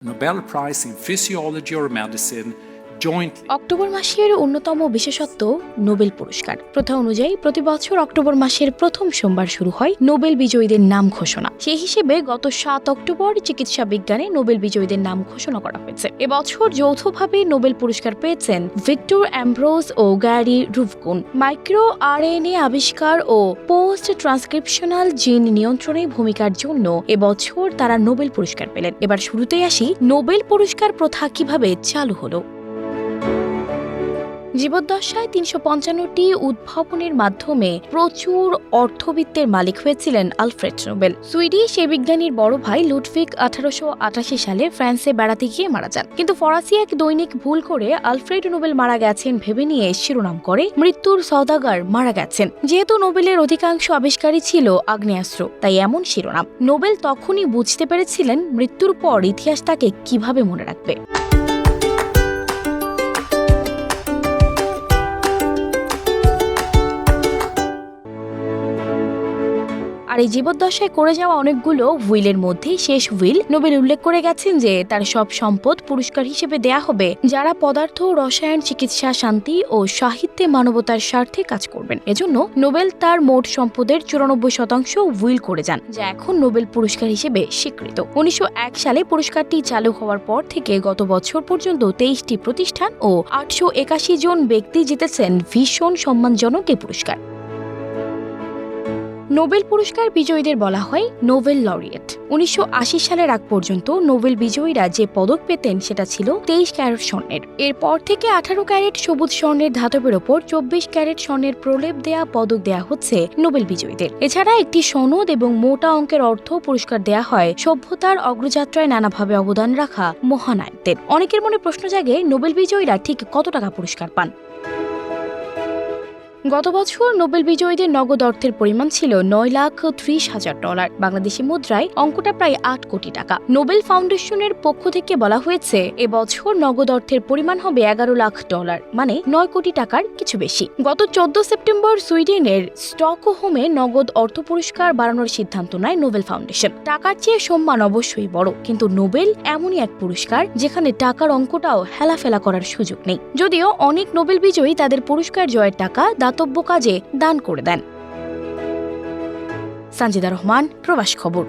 Nobel Prize in Physiology or Medicine jointly. October মাসের অন্যতম বিশেষত্ব নোবেল পুরস্কার। প্রথা অনুযায়ী প্রতি বছর অক্টোবর মাসের প্রথম সোমবার শুরু হয় নোবেল বিজয়ীদের নাম ঘোষণা। সেই হিসেবে গত 7 অক্টোবর চিকিৎসা বিজ্ঞানে নোবেল বিজয়ীদের নাম ঘোষণা করা হয়েছে। এবছর যৌথভাবে নোবেল পুরস্কার পেয়েছেন ভিক্টর অ্যামব্রোজ ও গ্যারি রুফকুন। মাইক্রো আরএনএ আবিষ্কার ও পোস্ট ট্রান্সক্রিপশনাল জিন নিয়ন্ত্রণে ভূমিকার জন্য এবছর তারা নোবেল পুরস্কার পেলেন। এবার শুরুতেই আসি নোবেল পুরস্কার প্রথা কিভাবে চালু হলো। জীবদ্দশায় 355টি উদ্ভাবনের মাধ্যমে প্রচুর অর্থবিত্তের মালিক হয়েছিলেন আলফ্রেড নোবেল। সুইডিশ এই বিজ্ঞানীর বড় ভাই লুডভিগ 1888 সালে ফ্রান্সে বেড়াতে গিয়ে মারা যান। কিন্তু ফরাসি এক দৈনিক ভুল করে আলফ্রেড নোবেল মারা গেছেন ভেবে নিয়ে শিরোনাম করে মৃত্যুর সওদাগর মারা গেছেন। যেহেতু নোবেলের অধিকাংশ আবিষ্কারই ছিল আগ্নেয়াস্ত্র, তাই এমন শিরোনাম। নোবেল তখনই বুঝতে পেরেছিলেন মৃত্যুর পর ইতিহাস তাকে কিভাবে মনে রাখবে। আর এই জীবদ্দশায় করে যাওয়া অনেকগুলো উইলের মধ্যে শেষ উইল নোবেল উল্লেখ করে গেছেন যে তার সব সম্পদ পুরস্কার হিসেবে দেয়া হবে যারা পদার্থ, রসায়ন, চিকিৎসা, শান্তি ও সাহিত্যে মানবতার স্বার্থে কাজ করবেন। এজন্য নোবেল তার মোট সম্পদের 94% উইল করে যান, যা এখন নোবেল পুরস্কার হিসেবে স্বীকৃত। 1901 সালে পুরস্কারটি চালু হওয়ার পর থেকে গত বছর পর্যন্ত 23টি প্রতিষ্ঠান ও 881 জন ব্যক্তি জিতেছেন ভীষণ সম্মানজনক এই পুরস্কার। নোবেল পুরস্কার বিজয়ীদের বলা হয় নোবেল লরিয়েট। 1980 সালের আগ পর্যন্ত নোবেল বিজয়ীরা যে পদক পেতেন সেটা ছিল 23 ক্যারেট স্বর্ণের। এরপর থেকে 18 ক্যারেট সবুজ স্বর্ণের ধাতবের ওপর 24 ক্যারেট স্বর্ণের প্রলেপ দেয়া পদক দেয়া হচ্ছে নোবেল বিজয়ীদের। এছাড়া একটি সনদ এবং মোটা অঙ্কের অর্থ পুরস্কার দেয়া হয় সভ্যতার অগ্রযাত্রায় নানাভাবে অবদান রাখা মহানায়কদের। অনেকের মনে প্রশ্ন জাগে, নোবেল বিজয়ীরা ঠিক কত টাকা পুরস্কার পান? গত বছর নোবেল বিজয়ীদের নগদ অর্থের পরিমাণ ছিল $9,30,000। বাংলাদেশি মুদ্রায় অঙ্কটা প্রায় 8 কোটি টাকা। নোবেল ফাউন্ডেশনের পক্ষ থেকে বলা হয়েছে এবছর নগদ অর্থের পরিমাণ হবে $11 লাখ, মানে 9 কোটি টাকার কিছু বেশি। গত 14 সেপ্টেম্বর সুইডেনের স্টকহোমে নগদ অর্থ পুরস্কার বাড়ানোর সিদ্ধান্ত নেয় নোবেল ফাউন্ডেশন। টাকার চেয়ে সম্মান অবশ্যই বড়, কিন্তু নোবেল এমনই এক পুরস্কার যেখানে টাকার অঙ্কটাও হেলাফেলা করার সুযোগ নেই। যদিও অনেক নোবেল বিজয়ী তাদের পুরস্কার জয়ের টাকা দাতব্য কাজে দান করে দেন। সানজিদা রহমান, প্রবাস খবর।